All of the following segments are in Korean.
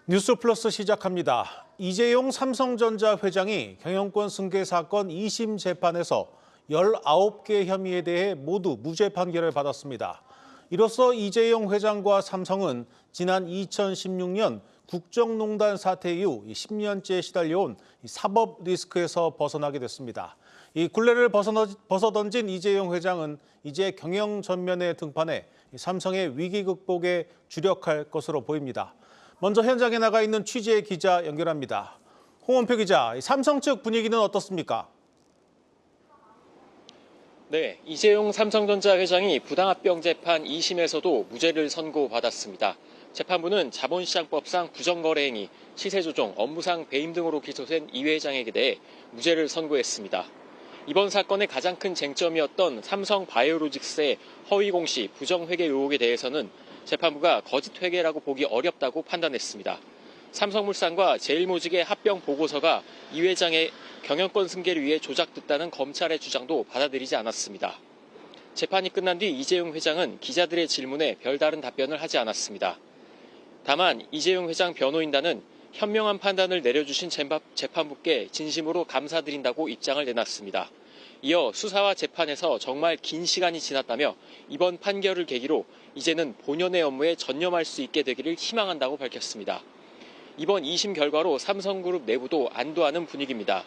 뉴스 플러스 시작합니다. 이재용 삼성전자 회장이 경영권 승계 사건 2심 재판에서 19개 혐의에 대해 모두 무죄 판결을 받았습니다. 이로써 이재용 회장과 삼성은 지난 2016년 국정농단 사태 이후 10년째 시달려온 사법 리스크에서 벗어나게 됐습니다. 이 굴레를 벗어던진 이재용 회장은 이제 경영 전면에 등판해 삼성의 위기 극복에 주력할 것으로 보입니다. 먼저 현장에 나가 있는 취재 기자 연결합니다. 홍원표 기자, 삼성 측 분위기는 어떻습니까? 네, 이재용 삼성전자 회장이 부당합병 재판 2심에서도 무죄를 선고받았습니다. 재판부는 자본시장법상 부정거래행위, 시세조정, 업무상 배임 등으로 기소된 이 회장에게 대해 무죄를 선고했습니다. 이번 사건의 가장 큰 쟁점이었던 삼성바이오로직스의 허위공시, 부정회계 의혹에 대해서는 재판부가 거짓회계라고 보기 어렵다고 판단했습니다. 삼성물산과 제일모직의 합병 보고서가 이 회장의 경영권 승계를 위해 조작됐다는 검찰의 주장도 받아들이지 않았습니다. 재판이 끝난 뒤 이재용 회장은 기자들의 질문에 별다른 답변을 하지 않았습니다. 다만 이재용 회장 변호인단은 현명한 판단을 내려주신 재판부께 진심으로 감사드린다고 입장을 내놨습니다. 이어 수사와 재판에서 정말 긴 시간이 지났다며 이번 판결을 계기로 이제는 본연의 업무에 전념할 수 있게 되기를 희망한다고 밝혔습니다. 이번 2심 결과로 삼성그룹 내부도 안도하는 분위기입니다.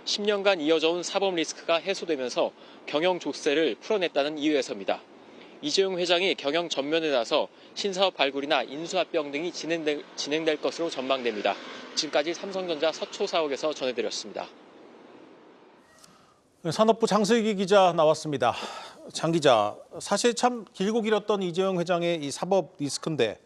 10년간 이어져온 사법 리스크가 해소되면서 경영 족쇄를 풀어냈다는 이유에서입니다. 이재용 회장이 경영 전면에 나서 신사업 발굴이나 인수합병 등이 진행될 것으로 전망됩니다. 지금까지 삼성전자 서초사옥에서 전해드렸습니다. 산업부 장슬기 기자 나왔습니다. 장 기자, 사실 참 길고 길었던 이재용 회장의 이 사법 리스크인데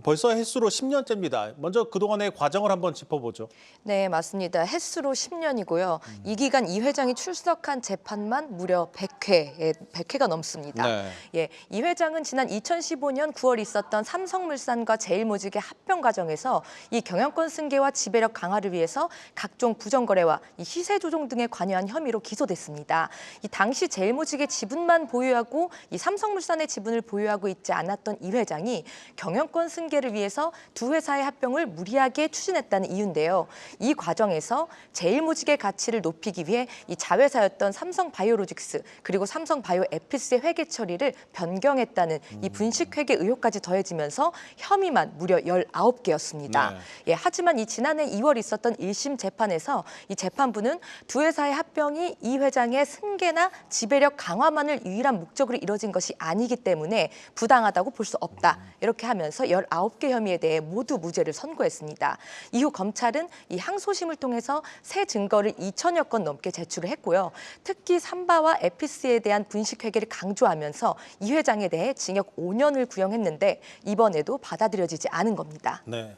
벌써 횟수로 10년째입니다. 먼저 그동안의 과정을 한번 짚어보죠. 네, 맞습니다. 횟수로 10년이고요. 이 기간 이 회장이 출석한 재판만 무려 100회가 넘습니다. 네. 예, 이 회장은 지난 2015년 9월 있었던 삼성물산과 제일모직의 합병 과정에서 이 경영권 승계와 지배력 강화를 위해서 각종 부정거래와 이 시세 조종 등에 관여한 혐의로 기소됐습니다. 이 당시 제일모직의 지분만 보유하고 이 삼성물산의 지분을 보유하고 있지 않았던 이 회장이 경영권 승계를 위해서 두 회사의 합병을 무리하게 추진했다는 이유인데요. 이 과정에서 제일모직의 가치를 높이기 위해 이 자회사였던 삼성바이오로직스 그리고 삼성바이오에피스의 회계 처리를 변경했다는 이 분식회계 의혹까지 더해지면서 혐의만 무려 19개였습니다. 네. 예, 하지만 이 지난해 2월 있었던 1심 재판에서 이 재판부는 두 회사의 합병이 이 회장의 승계나 지배력 강화만을 유일한 목적으로 이뤄진 것이 아니기 때문에 부당하다고 볼 수 없다. 이렇게 하면서 19개 혐의에 대해 모두 무죄를 선고했습니다. 이후 검찰은 이 항소심을 통해서 새 증거를 2천여 건 넘게 제출을 했고요. 특히 삼바와 에피스에 대한 분식회계를 강조하면서 이 회장에 대해 징역 5년을 구형했는데 이번에도 받아들여지지 않은 겁니다. 네.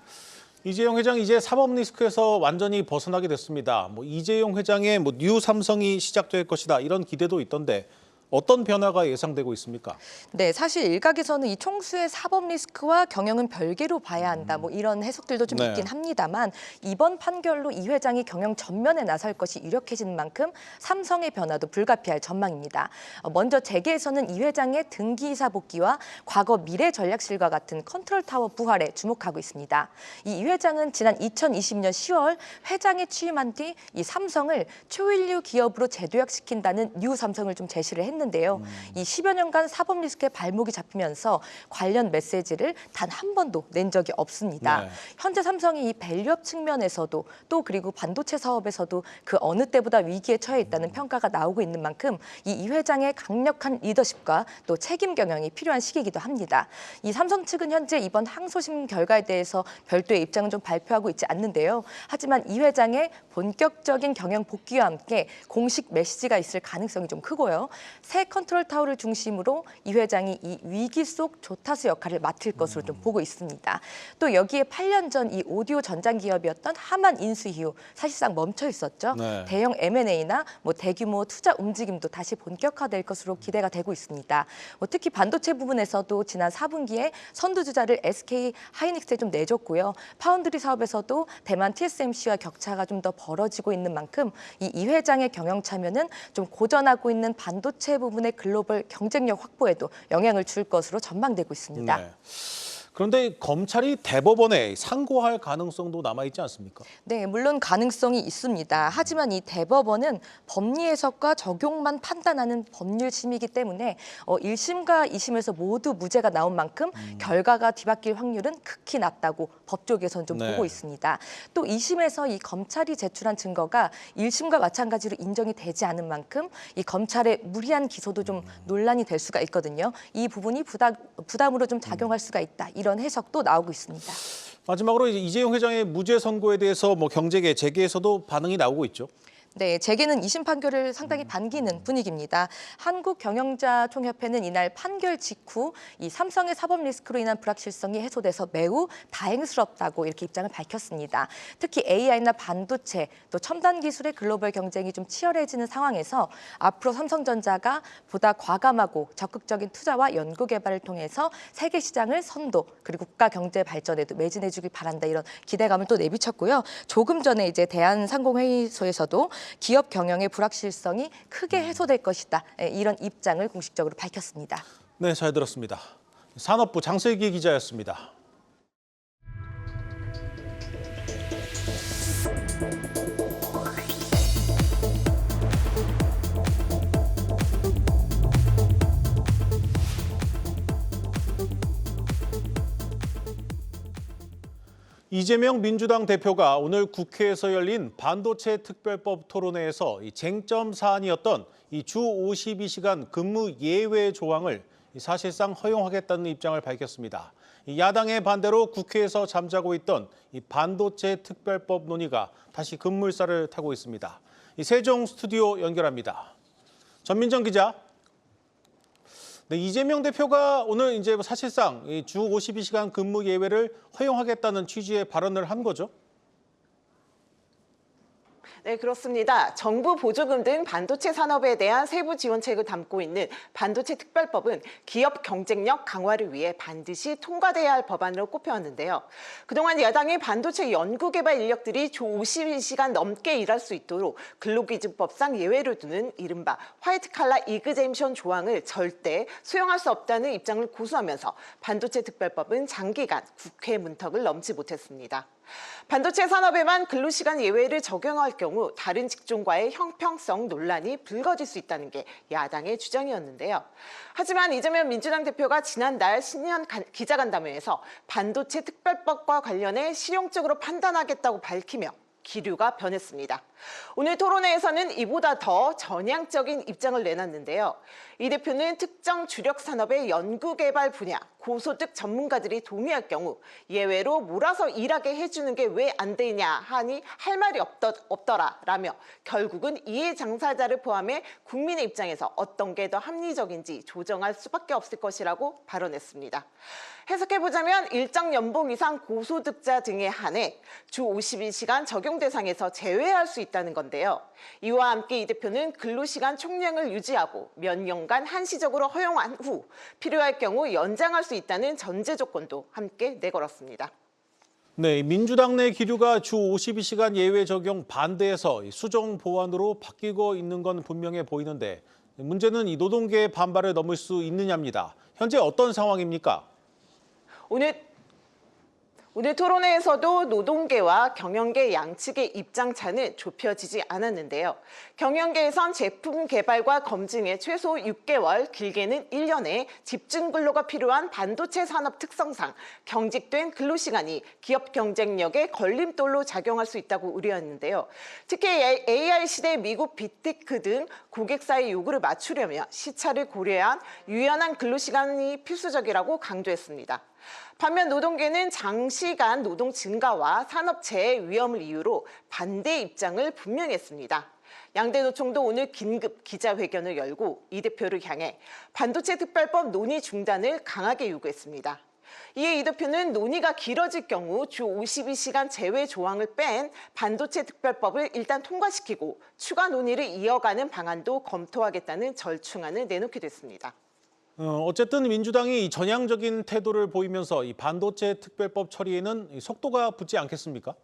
이재용 회장 이제 사법 리스크에서 완전히 벗어나게 됐습니다. 이재용 회장의 뉴 삼성이 시작될 것이다 이런 기대도 있던데 어떤 변화가 예상되고 있습니까? 네, 사실 일각에서는 이 총수의 사법 리스크와 경영은 별개로 봐야 한다. 이런 해석들도 좀 네. 있긴 합니다만 이번 판결로 이 회장이 경영 전면에 나설 것이 유력해진 만큼 삼성의 변화도 불가피할 전망입니다. 먼저 재계에서는 이 회장의 등기이사 복귀와 과거 미래전략실과 같은 컨트롤타워 부활에 주목하고 있습니다. 이 회장은 지난 2020년 10월 회장에 취임한 뒤 이 삼성을 초일류 기업으로 재도약시킨다는 뉴 삼성을 좀 제시를 했는데요. 이 10여 년간 사법 리스크에 발목이 잡히면서 관련 메시지를 단 한 번도 낸 적이 없습니다. 네. 현재 삼성이 이 밸류업 측면에서도 또 그리고 반도체 사업에서도 그 어느 때보다 위기에 처해 있다는 평가가 나오고 있는 만큼 이 회장의 강력한 리더십과 또 책임 경영이 필요한 시기이기도 합니다. 이 삼성 측은 현재 이번 항소심 결과에 대해서 별도의 입장은 좀 발표하고 있지 않는데요. 하지만 이 회장의 본격적인 경영 복귀와 함께 공식 메시지가 있을 가능성이 좀 크고요. 새 컨트롤 타워를 중심으로 이 회장이 이 위기 속 조타수 역할을 맡을 것으로 좀 보고 있습니다. 또 여기에 8년 전 이 오디오 전장 기업이었던 하만 인수 이후 사실상 멈춰 있었죠. 네. 대형 M&A나 대규모 투자 움직임도 다시 본격화될 것으로 기대가 되고 있습니다. 특히 반도체 부분에서도 지난 4분기에 선두주자를 SK 하이닉스에 좀 내줬고요. 파운드리 사업에서도 대만 TSMC와 격차가 좀 더 벌어지고 있는 만큼 이 회장의 경영 참여는 좀 고전하고 있는 반도체 부분의 글로벌 경쟁력 확보에도 영향을 줄 것으로 전망되고 있습니다. 네. 그런데 검찰이 대법원에 상고할 가능성도 남아있지 않습니까? 네, 물론 가능성이 있습니다. 하지만 이 대법원은 법리 해석과 적용만 판단하는 법률심이기 때문에 1심과 2심에서 모두 무죄가 나온 만큼 결과가 뒤바뀔 확률은 극히 낮다고 법조계에서는 좀 네. 보고 있습니다. 또 2심에서 이 검찰이 제출한 증거가 1심과 마찬가지로 인정이 되지 않은 만큼 이 검찰의 무리한 기소도 좀 논란이 될 수가 있거든요. 이 부분이 부담으로 좀 작용할 수가 있다. 이런 해석도 나오고 있습니다. 마지막으로 이제 이재용 회장의 무죄 선고에 대해서 경제계, 재계에서도 반응이 나오고 있죠. 네, 재계는 2심 판결을 상당히 반기는 분위기입니다. 한국경영자총협회는 이날 판결 직후 이 삼성의 사법 리스크로 인한 불확실성이 해소돼서 매우 다행스럽다고 이렇게 입장을 밝혔습니다. 특히 AI나 반도체, 또 첨단 기술의 글로벌 경쟁이 좀 치열해지는 상황에서 앞으로 삼성전자가 보다 과감하고 적극적인 투자와 연구 개발을 통해서 세계 시장을 선도, 그리고 국가 경제 발전에도 매진해 주길 바란다, 이런 기대감을 또 내비쳤고요. 조금 전에 이제 대한상공회의소에서도 기업 경영의 불확실성이 크게 해소될 것이다, 이런 입장을 공식적으로 밝혔습니다. 네, 잘 들었습니다. 산업부 장슬기 기자였습니다. 이재명 민주당 대표가 오늘 국회에서 열린 반도체 특별법 토론회에서 이 쟁점 사안이었던 이 주 52시간 근무 예외 조항을 사실상 허용하겠다는 입장을 밝혔습니다. 이 야당의 반대로 국회에서 잠자고 있던 이 반도체 특별법 논의가 다시 급물살을 타고 있습니다. 이 세종 스튜디오 연결합니다. 전민정 기자. 네, 이재명 대표가 오늘 이제 사실상 주 52시간 근무 예외를 허용하겠다는 취지의 발언을 한 거죠? 네, 그렇습니다. 정부 보조금 등 반도체 산업에 대한 세부 지원책을 담고 있는 반도체 특별법은 기업 경쟁력 강화를 위해 반드시 통과돼야 할 법안으로 꼽혀왔는데요. 그동안 야당이 반도체 연구개발 인력들이 주 52시간 넘게 일할 수 있도록 근로기준법상 예외를 두는 이른바 화이트칼라 이그젬션 조항을 절대 수용할 수 없다는 입장을 고수하면서 반도체 특별법은 장기간 국회 문턱을 넘지 못했습니다. 반도체 산업에만 근로시간 예외를 적용할 경우 다른 직종과의 형평성 논란이 불거질 수 있다는 게 야당의 주장이었는데요. 하지만 이재명 민주당 대표가 지난달 신년 기자간담회에서 반도체 특별법과 관련해 실용적으로 판단하겠다고 밝히며 기류가 변했습니다. 오늘 토론회에서는 이보다 더 전향적인 입장을 내놨는데요. 이 대표는 특정 주력 산업의 연구개발 분야, 고소득 전문가들이 동의할 경우 예외로 몰아서 일하게 해주는 게 왜 안 되냐 하니 할 말이 없더라라며 결국은 이해 당사자를 포함해 국민의 입장에서 어떤 게 더 합리적인지 조정할 수밖에 없을 것이라고 발언했습니다. 해석해보자면 일정 연봉 이상 고소득자 등에 한해 주 52시간 적용 대상에서 제외할 수 있다는 건데요. 이와 함께 이 대표는 근로시간 총량을 유지하고 몇 년간 한시적으로 허용한 후 필요할 경우 연장할 수 있다는 전제 조건도 함께 내걸었습니다. 네, 민주당 내 기류가 주 52시간 예외 적용 반대에서 수정 보완으로 바뀌고 있는 건 분명해 보이는데 문제는 이 노동계의 반발을 넘을 수 있느냐입니다. 현재 어떤 상황입니까? 오늘 토론회에서도 노동계와 경영계 양측의 입장차는 좁혀지지 않았는데요. 경영계에선 제품 개발과 검증에 최소 6개월, 길게는 1년의 집중 근로가 필요한 반도체 산업 특성상 경직된 근로시간이 기업 경쟁력에 걸림돌로 작용할 수 있다고 우려했는데요. 특히 AI 시대 미국 빅테크 등 고객사의 요구를 맞추려면 시차를 고려한 유연한 근로시간이 필수적이라고 강조했습니다. 반면 노동계는 장시간 노동 증가와 산업재해 위험을 이유로 반대 입장을 분명히 했습니다. 양대 노총도 오늘 긴급 기자회견을 열고 이 대표를 향해 반도체 특별법 논의 중단을 강하게 요구했습니다. 이에 이 대표는 논의가 길어질 경우 주 52시간 제외 조항을 뺀 반도체 특별법을 일단 통과시키고 추가 논의를 이어가는 방안도 검토하겠다는 절충안을 내놓기도 했습니다. 어쨌든 민주당이 전향적인 태도를 보이면서 이 반도체 특별법 처리에는 속도가 붙지 않겠습니까?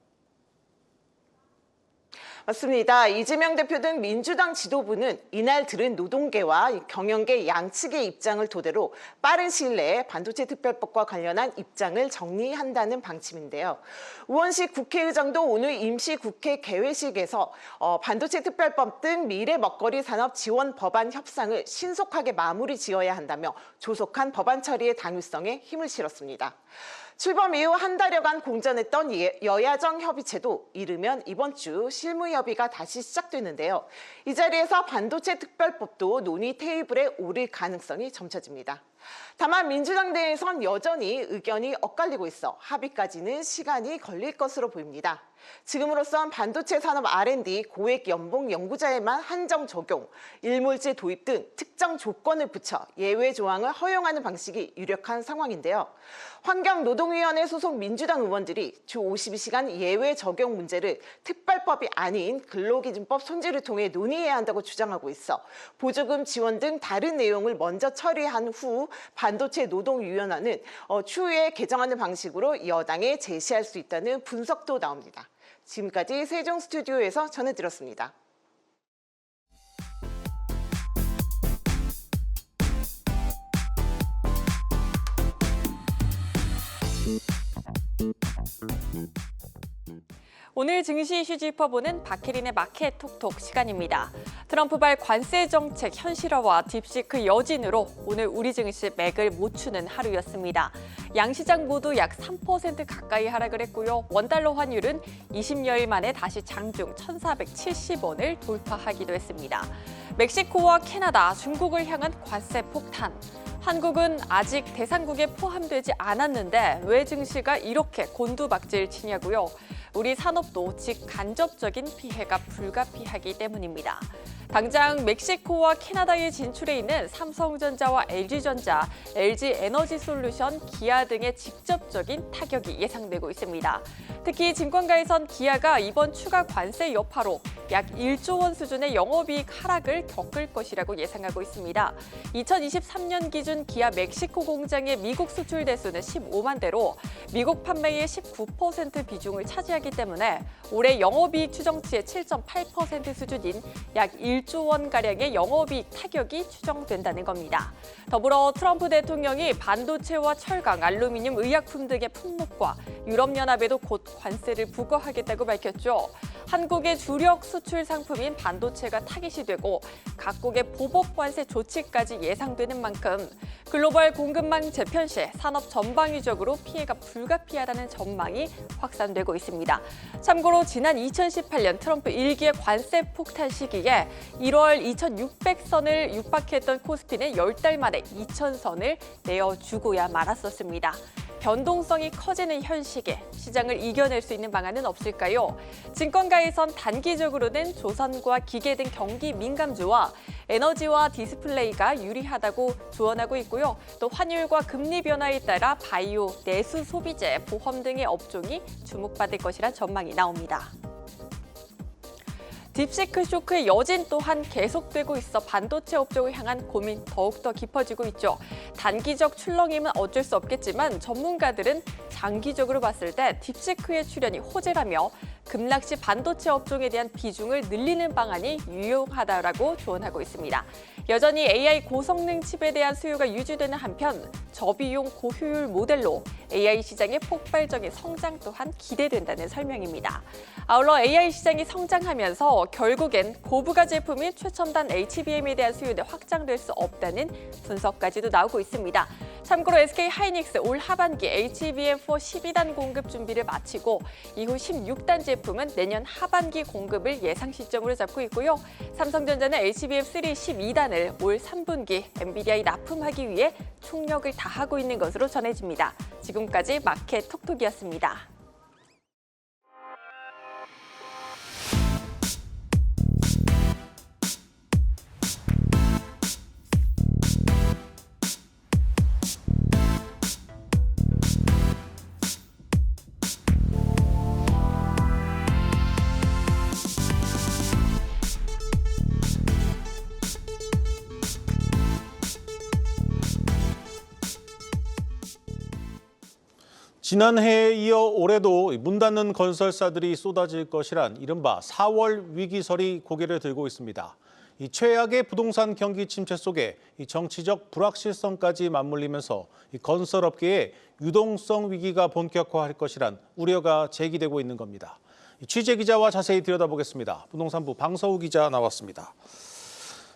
맞습니다. 이재명 대표 등 민주당 지도부는 이날 들은 노동계와 경영계 양측의 입장을 토대로 빠른 시일 내에 반도체 특별법과 관련한 입장을 정리한다는 방침인데요. 우원식 국회의장도 오늘 임시국회 개회식에서 반도체 특별법 등 미래 먹거리 산업 지원 법안 협상을 신속하게 마무리 지어야 한다며 조속한 법안 처리의 당위성에 힘을 실었습니다. 출범 이후 한 달여간 공전했던 여야정 협의체도 이르면 이번 주 실무협의가 다시 시작되는데요. 이 자리에서 반도체 특별법도 논의 테이블에 오를 가능성이 점쳐집니다. 다만 민주당 내에선 여전히 의견이 엇갈리고 있어 합의까지는 시간이 걸릴 것으로 보입니다. 지금으로선 반도체 산업 R&D 고액 연봉 연구자에만 한정 적용, 일몰제 도입 등 특정 조건을 붙여 예외 조항을 허용하는 방식이 유력한 상황인데요. 환경노동위원회 소속 민주당 의원들이 주 52시간 예외 적용 문제를 특별법이 아닌 근로기준법 손질을 통해 논의해야 한다고 주장하고 있어 보조금 지원 등 다른 내용을 먼저 처리한 후 반도체 노동위원회는 추후에 개정하는 방식으로 여당에 제시할 수 있다는 분석도 나옵니다. 지금까지 세종 스튜디오에서 전해드렸습니다. 오늘 증시 이슈 짚어보는 박혜린의 마켓 톡톡 시간입니다. 트럼프발 관세 정책 현실화와 딥시크 여진으로 오늘 우리 증시 맥을 못 추는 하루였습니다. 양시장 모두 약 3% 가까이 하락을 했고요. 원달러 환율은 20여일 만에 다시 장중 1,470원을 돌파하기도 했습니다. 멕시코와 캐나다, 중국을 향한 관세 폭탄. 한국은 아직 대상국에 포함되지 않았는데 왜 증시가 이렇게 곤두박질 치냐고요. 우리 산업도 직간접적인 피해가 불가피하기 때문입니다. 당장 멕시코와 캐나다에 진출해 있는 삼성전자와 LG전자, LG에너지솔루션, 기아 등의 직접적인 타격이 예상되고 있습니다. 특히 증권가에선 기아가 이번 추가 관세 여파로 약 1조 원 수준의 영업이익 하락을 겪을 것이라고 예상하고 있습니다. 2023년 기준 기아 멕시코 공장의 미국 수출 대수는 15만 대로 미국 판매의 19% 비중을 차지하기 때문에 올해 영업이익 추정치의 7.8% 수준인 약 1조 원가량의 영업이익 타격이 추정된다는 겁니다. 더불어 트럼프 대통령이 반도체와 철강, 알루미늄, 의약품 등의 품목과 유럽연합에도 곧 관세를 부과하겠다고 밝혔죠. 한국의 주력 수출 상품인 반도체가 타깃이 되고 각국의 보복 관세 조치까지 예상되는 만큼 글로벌 공급망 재편 시 산업 전방위적으로 피해가 불가피하다는 전망이 확산되고 있습니다. 참고로 지난 2018년 트럼프 1기의 관세 폭탄 시기에 1월 2,600선을 육박했던 코스피는 10달 만에 2,000선을 내어주고야 말았었습니다. 변동성이 커지는 현 시기에 시장을 이겨낼 수 있는 방안은 없을까요? 증권가에선 단기적으로는 조선과 기계 등 경기 민감주와 에너지와 디스플레이가 유리하다고 조언하고 있고요. 또 환율과 금리 변화에 따라 바이오, 내수 소비재, 보험 등의 업종이 주목받을 것이란 전망이 나옵니다. 딥시크 쇼크의 여진 또한 계속되고 있어 반도체 업종을 향한 고민 더욱더 깊어지고 있죠. 단기적 출렁임은 어쩔 수 없겠지만 전문가들은 장기적으로 봤을 때 딥시크의 출현이 호재라며 급락시 반도체 업종에 대한 비중을 늘리는 방안이 유용하다라고 조언하고 있습니다. 여전히 AI 고성능 칩에 대한 수요가 유지되는 한편 저비용 고효율 모델로 AI 시장의 폭발적인 성장 또한 기대된다는 설명입니다. 아울러 AI 시장이 성장하면서 결국엔 고부가 제품인 최첨단 HBM에 대한 수요도 확장될 수 없다는 분석까지도 나오고 있습니다. 참고로 SK하이닉스 올 하반기 HBM4 12단 공급 준비를 마치고 이후 16단 제품은 내년 하반기 공급을 예상 시점으로 잡고 있고요. 삼성전자는 HBM3 12단을 올 3분기 엔비디아에 납품하기 위해 총력을 다하고 있는 것으로 전해집니다. 지금까지 마켓 톡톡이었습니다. 지난해에 이어 올해도 문 닫는 건설사들이 쏟아질 것이란 이른바 4월 위기설이 고개를 들고 있습니다. 이 최악의 부동산 경기 침체 속에 이 정치적 불확실성까지 맞물리면서 이 건설업계의 유동성 위기가 본격화할 것이란 우려가 제기되고 있는 겁니다. 취재 기자와 자세히 들여다보겠습니다. 부동산부 방서우 기자 나왔습니다.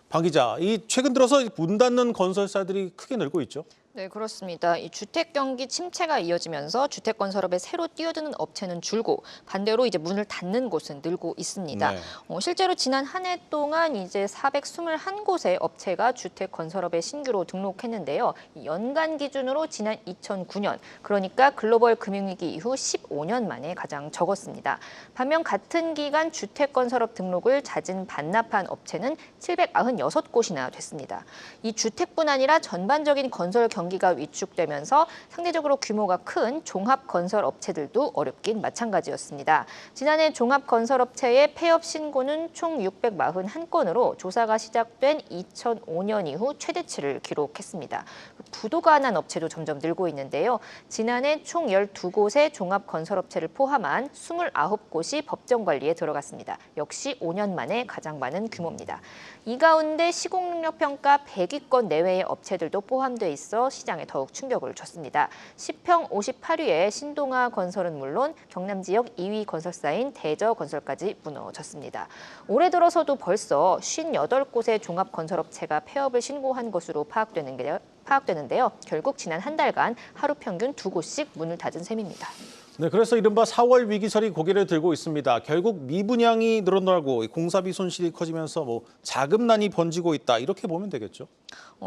방 기자, 이 최근 들어서 문 닫는 건설사들이 크게 늘고 있죠? 네, 그렇습니다. 이 주택 경기 침체가 이어지면서 주택 건설업에 새로 뛰어드는 업체는 줄고 반대로 이제 문을 닫는 곳은 늘고 있습니다. 네. 실제로 지난 한 해 동안 이제 421곳의 업체가 주택 건설업에 신규로 등록했는데요. 연간 기준으로 지난 2009년, 그러니까 글로벌 금융위기 이후 15년 만에 가장 적었습니다. 반면 같은 기간 주택 건설업 등록을 잦은 반납한 업체는 796곳이나 됐습니다. 이 주택뿐 아니라 전반적인 건설 경기가 위축되면서 상대적으로 규모가 큰 종합건설업체들도 어렵긴 마찬가지였습니다. 지난해 종합건설업체의 폐업 신고는 총 641건으로 조사가 시작된 2005년 이후 최대치를 기록했습니다. 부도가 난 업체도 점점 늘고 있는데요. 지난해 총 12곳의 종합건설업체를 포함한 29곳이 법정 관리에 들어갔습니다. 역시 5년 만에 가장 많은 규모입니다. 이 가운데 시공능력 평가 100위권 내외의 업체들도 포함돼 있어 시장에 더욱 충격을 줬습니다. 10평 58위의 신동아 건설은 물론 경남 지역 2위 건설사인 대저건설까지 무너졌습니다. 올해 들어서도 벌써 58곳의 종합건설업체가 폐업을 신고한 것으로 파악되는데요. 결국 지난 한 달간 하루 평균 2곳씩 문을 닫은 셈입니다. 네, 그래서 이른바 4월 위기설이 고개를 들고 있습니다. 결국 미분양이 늘어나고 공사비 손실이 커지면서 자금난이 번지고 있다, 이렇게 보면 되겠죠?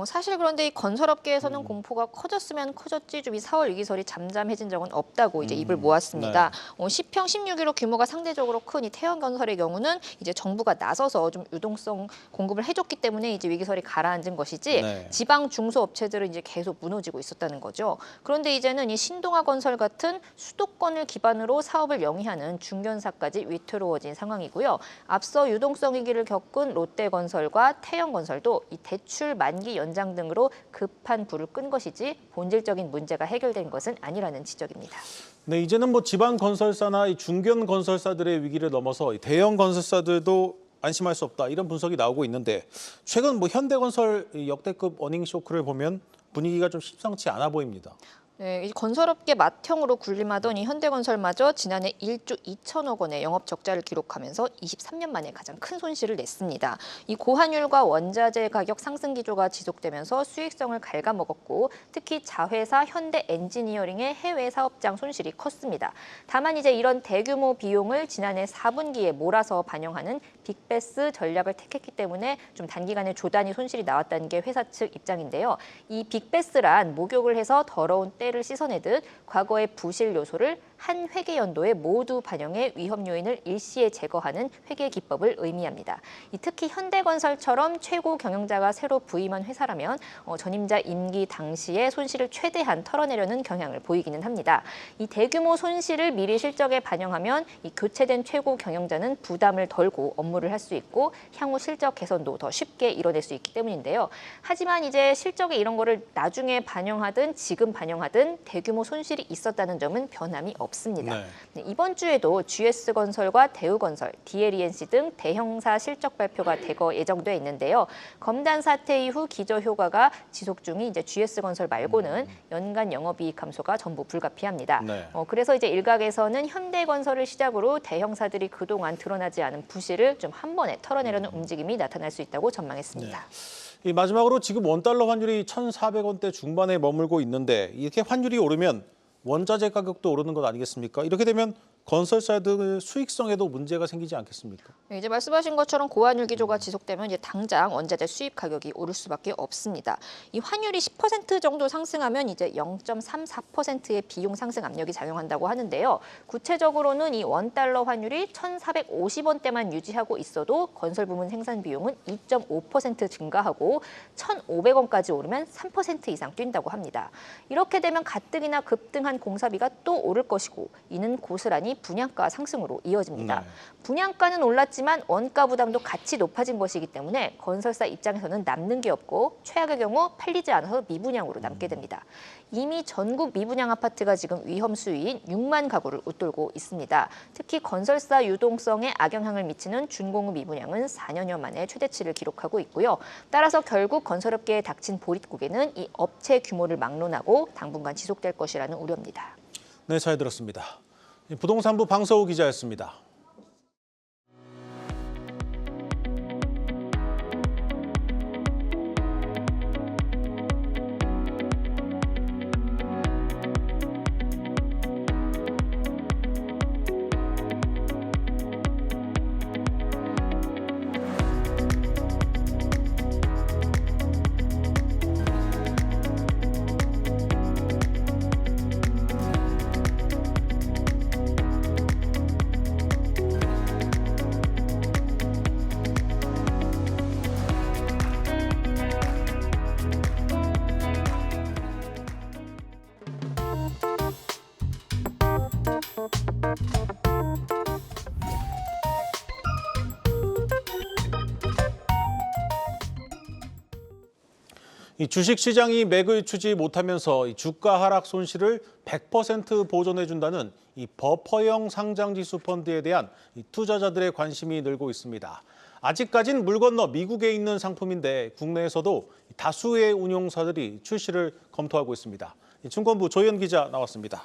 사실 그런데 이 건설업계에서는 공포가 커졌으면 커졌지 좀 이 4월 위기설이 잠잠해진 적은 없다고 이제 입을 모았습니다. 10평 16위로 규모가 상대적으로 큰 이 태형건설의 경우는 이제 정부가 나서서 좀 유동성 공급을 해줬기 때문에 이제 위기설이 가라앉은 것이지 네. 지방 중소업체들은 이제 계속 무너지고 있었다는 거죠. 그런데 이제는 이 신동아 건설 같은 수도권을 기반으로 사업을 영위하는 중견사까지 위태로워진 상황이고요. 앞서 유동성 위기를 겪은 롯데건설과 태형건설도 이 대출 만기 연장 등으로 급한 불을 끈 것이지 본질적인 문제가 해결된 것은 아니라는 지적입니다. 네, 이제는 지방 건설사나 이 중견 건설사들의 위기를 넘어서 이 대형 건설사들도 안심할 수 없다, 이런 분석이 나오고 있는데 최근 현대건설 역대급 어닝 쇼크를 보면 분위기가 좀 심상치 않아 보입니다. 네, 이 건설업계 맏형으로 군림하던 이 현대건설마저 지난해 1조 2천억 원의 영업 적자를 기록하면서 23년 만에 가장 큰 손실을 냈습니다. 이 고환율과 원자재 가격 상승 기조가 지속되면서 수익성을 갉아먹었고 특히 자회사 현대엔지니어링의 해외 사업장 손실이 컸습니다. 다만 이제 이런 대규모 비용을 지난해 4분기에 몰아서 반영하는 빅베스 전략을 택했기 때문에 좀 단기간에 조단위 손실이 나왔다는 게 회사 측 입장인데요. 이 빅베스란 목욕을 해서 더러운 때를 씻어내듯 과거의 부실 요소를 한 회계 연도에 모두 반영해 위험 요인을 일시에 제거하는 회계 기법을 의미합니다. 특히 현대건설처럼 최고 경영자가 새로 부임한 회사라면 전임자 임기 당시에 손실을 최대한 털어내려는 경향을 보이기는 합니다. 이 대규모 손실을 미리 실적에 반영하면 이 교체된 최고 경영자는 부담을 덜고 업무를 할 수 있고 향후 실적 개선도 더 쉽게 이뤄낼 수 있기 때문인데요. 하지만 이제 실적에 이런 거를 나중에 반영하든 지금 반영하든 대규모 손실이 있었다는 점은 변함이 없습니다. 네, 이번 주에도 GS건설과 대우건설, DLENC 등 대형사 실적 발표가 대거 예정돼 있는데요. 검단 사태 이후 기저 효과가 지속 중인 이제 GS건설 말고는 연간 영업이익 감소가 전부 불가피합니다. 네. 그래서 이제 일각에서는 현대건설을 시작으로 대형사들이 그동안 드러나지 않은 부실을 좀 한 번에 털어내려는 움직임이 나타날 수 있다고 전망했습니다. 이 마지막으로 지금 원달러 환율이 1,400원대 중반에 머물고 있는데 이렇게 환율이 오르면 원자재 가격도 오르는 것 아니겠습니까? 이렇게 되면 건설사들의 수익성에도 문제가 생기지 않겠습니까? 네, 이제 말씀하신 것처럼 고환율 기조가 지속되면 이제 당장 원자재 수입 가격이 오를 수밖에 없습니다. 이 환율이 10% 정도 상승하면 이제 0.34%의 비용 상승 압력이 작용한다고 하는데요. 구체적으로는 이 원달러 환율이 1,450원대만 유지하고 있어도 건설 부문 생산 비용은 2.5% 증가하고 1,500원까지 오르면 3% 이상 뛴다고 합니다. 이렇게 되면 가뜩이나 급등한 공사비가 또 오를 것이고 이는 고스란히 분양가 상승으로 이어집니다. 네. 분양가는 올랐지만 원가 부담도 같이 높아진 것이기 때문에 건설사 입장에서는 남는 게 없고 최악의 경우 팔리지 않아서 미분양으로 남게 됩니다. 이미 전국 미분양 아파트가 지금 위험 수위인 6만 가구를 웃돌고 있습니다. 특히 건설사 유동성에 악영향을 미치는 준공업 미분양은 4년여 만에 최대치를 기록하고 있고요. 따라서 결국 건설업계에 닥친 보릿고개는 이 업체 규모를 막론하고 당분간 지속될 것이라는 우려입니다. 네, 잘 들었습니다. 부동산부 방서우 기자였습니다. 이 주식시장이 맥을 추지 못하면서 이 주가 하락 손실을 100% 보존해준다는 이 버퍼형 상장지수 펀드에 대한 이 투자자들의 관심이 늘고 있습니다. 아직까진 물 건너 미국에 있는 상품인데 국내에서도 다수의 운용사들이 출시를 검토하고 있습니다. 증권부 조현 기자 나왔습니다.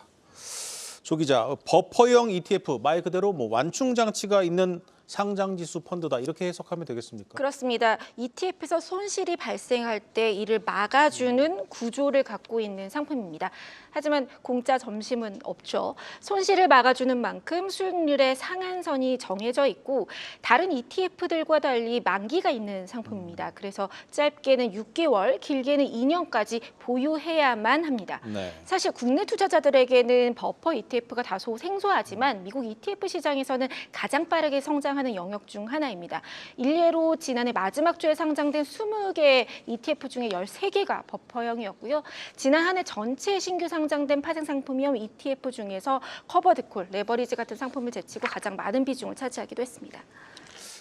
조 기자, 버퍼형 ETF 말 그대로 완충 장치가 있는 상장지수 펀드다 이렇게 해석하면 되겠습니까? 그렇습니다. ETF에서 손실이 발생할 때 이를 막아주는 구조를 갖고 있는 상품입니다. 하지만 공짜 점심은 없죠. 손실을 막아주는 만큼 수익률의 상한선이 정해져 있고 다른 ETF들과 달리 만기가 있는 상품입니다. 그래서 짧게는 6개월, 길게는 2년까지 보유해야만 합니다. 네. 사실 국내 투자자들에게는 버퍼 ETF가 다소 생소하지만 미국 ETF 시장에서는 가장 빠르게 성장하는 영역 중 하나입니다. 일례로 지난해 마지막 주에 상장된 20개 ETF 중에 13개가 버퍼형이었고요. 지난 한 해 전체 신규 상장된 파생 상품형 ETF 중에서 커버드콜, 레버리지 같은 상품을 제치고 가장 많은 비중을 차지하기도 했습니다.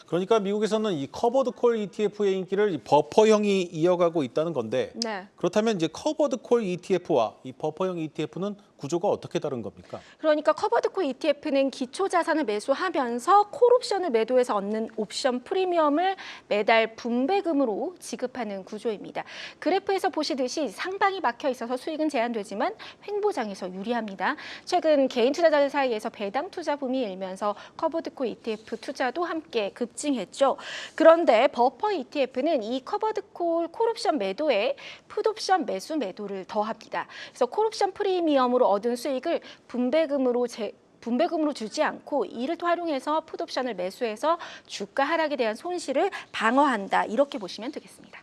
그러니까 미국에서는 이 커버드콜 ETF의 인기를 이 버퍼형이 이어가고 있다는 건데 네. 그렇다면 이제 커버드콜 ETF와 이 버퍼형 ETF는 구조가 어떻게 다른 겁니까? 그러니까 커버드콜 ETF는 기초 자산을 매수하면서 콜옵션을 매도해서 얻는 옵션 프리미엄을 매달 분배금으로 지급하는 구조입니다. 그래프에서 보시듯이 상방이 막혀 있어서 수익은 제한되지만 횡보장에서 유리합니다. 최근 개인 투자자들 사이에서 배당 투자 붐이 일면서 커버드콜 ETF 투자도 함께 급증했죠. 그런데 버퍼 ETF는 이 커버드콜 콜옵션 매도에 풋옵션 매수 매도를 더합니다. 그래서 콜옵션 프리미엄으로 얻은 수익을 분배금으로 주지 않고 이를 활용해서 풋옵션을 매수해서 주가 하락에 대한 손실을 방어한다. 이렇게 보시면 되겠습니다.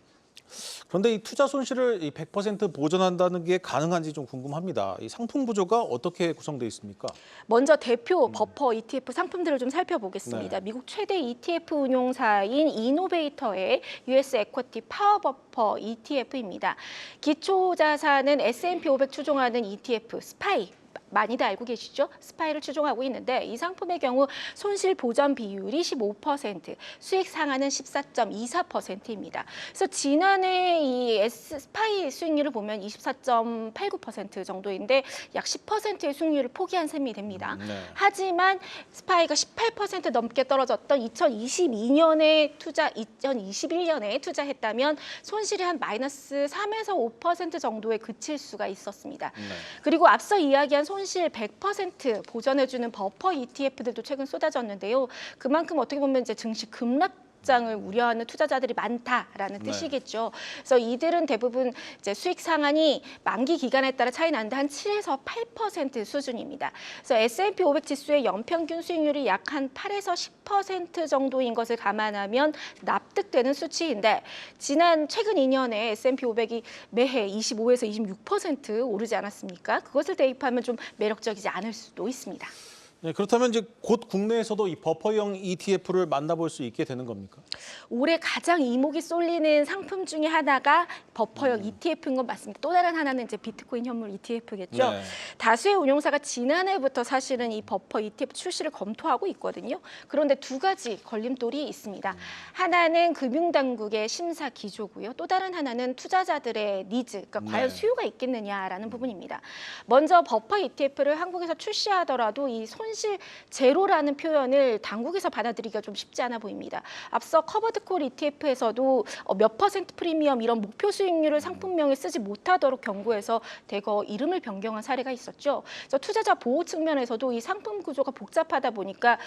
그런데 이 투자 손실을 100% 보전한다는 게 가능한지 좀 궁금합니다. 이 상품 구조가 어떻게 구성되어 있습니까? 먼저 대표 버퍼 ETF 상품들을 좀 살펴보겠습니다. 네. 미국 최대 ETF 운용사인 이노베이터의 US 에쿼티 파워 버퍼 ETF입니다. 기초 자산은 S&P 500 추종하는 ETF 스파이. 많이들 알고 계시죠? 스파이를 추종하고 있는데 이 상품의 경우 손실 보전 비율이 15%, 수익 상한은 14.24%입니다. 그래서 지난해 이 스파이 수익률을 보면 24.89% 정도인데 약 10%의 수익률을 포기한 셈이 됩니다. 네. 하지만 스파이가 18% 넘게 떨어졌던 2021년에 투자했다면 손실이 한 마이너스 3에서 5% 정도에 그칠 수가 있었습니다. 네. 그리고 앞서 이야기한 손실 100% 보전해주는 버퍼 ETF들도 최근 쏟아졌는데요. 그만큼 어떻게 보면 이제 증시 급락장을 우려하는 투자자들이 많다라는 네. 뜻이겠죠. 그래서 이들은 대부분 이제 수익 상한이 만기 기간에 따라 차이 나는데 한 7에서 8% 수준입니다. 그래서 S&P 500 지수의 연평균 수익률이 약 한 8에서 10% 정도인 것을 감안하면 납득되는 수치인데 최근 2년에 S&P 500이 매해 25에서 26% 오르지 않았습니까? 그것을 대입하면 좀 매력적이지 않을 수도 있습니다. 네, 그렇다면 이제 곧 국내에서도 이 버퍼형 ETF를 만나볼 수 있게 되는 겁니까? 올해 가장 이목이 쏠리는 상품 중에 하나가 버퍼형 ETF인 건 맞습니다. 또 다른 하나는 이제 비트코인 현물 ETF겠죠. 네. 다수의 운용사가 지난해부터 사실은 이 버퍼 ETF 출시를 검토하고 있거든요. 그런데 두 가지 걸림돌이 있습니다. 하나는 금융당국의 심사 기조고요. 또 다른 하나는 투자자들의 니즈, 그러니까 과연 네. 수요가 있겠느냐라는 부분입니다. 먼저 버퍼 ETF를 한국에서 출시하더라도 이 손실 제로라는 표현을 당국에서 받아들이기가 좀 쉽지 않아 보입니다. 앞서 커버드콜 ETF에서도 몇 퍼센트 프리미엄 이런 목표 수익률을 상품명에 쓰지 못하도록 경고해서 대거 이름을 변경한 사례가 있었죠. 그래서 투자자 보호 측면에서도 이 상품 구조가 복잡하다 보니까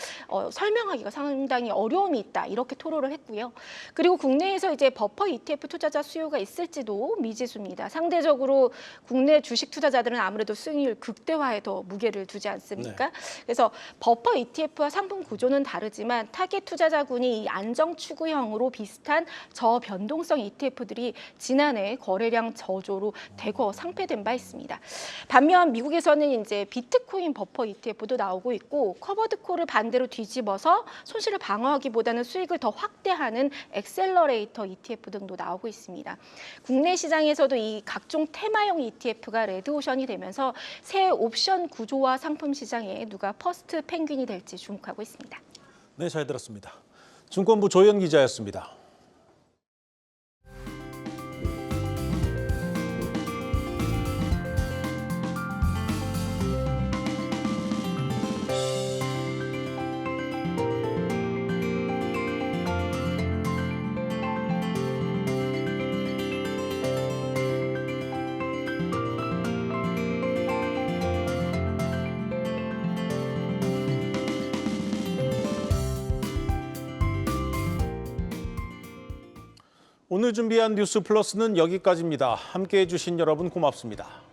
설명하기가 상당히 어려움이 있다 이렇게 토로를 했고요. 그리고 국내에서 이제 버퍼 ETF 투자자 수요가 있을지도 미지수입니다. 상대적으로 국내 주식 투자자들은 아무래도 수익률 극대화에 더 무게를 두지 않습니까? 그래서 버퍼 ETF와 상품 구조는 다르지만 타겟 투자자군이 이 안정 추구형으로 비슷한 저변동성 ETF들이 지난해 거래량 저조로 대거 상폐된 바 있습니다. 반면 미국에서는 이제 비트코인 버퍼 ETF도 나오고 있고 커버드콜을 반대로 뒤집어서 손실을 방어하기보다는 수익을 더 확대하는 엑셀러레이터 ETF 등도 나오고 있습니다. 국내 시장에서도 이 각종 테마형 ETF가 레드오션이 되면서 새 옵션 구조와 상품 시장에 누가 퍼스트 펭귄이 될지 주목하고 있습니다. 네, 잘 들었습니다. 증권부 조현 기자였습니다. 오늘 준비한 뉴스 플러스는 여기까지입니다. 함께해 주신 여러분 고맙습니다.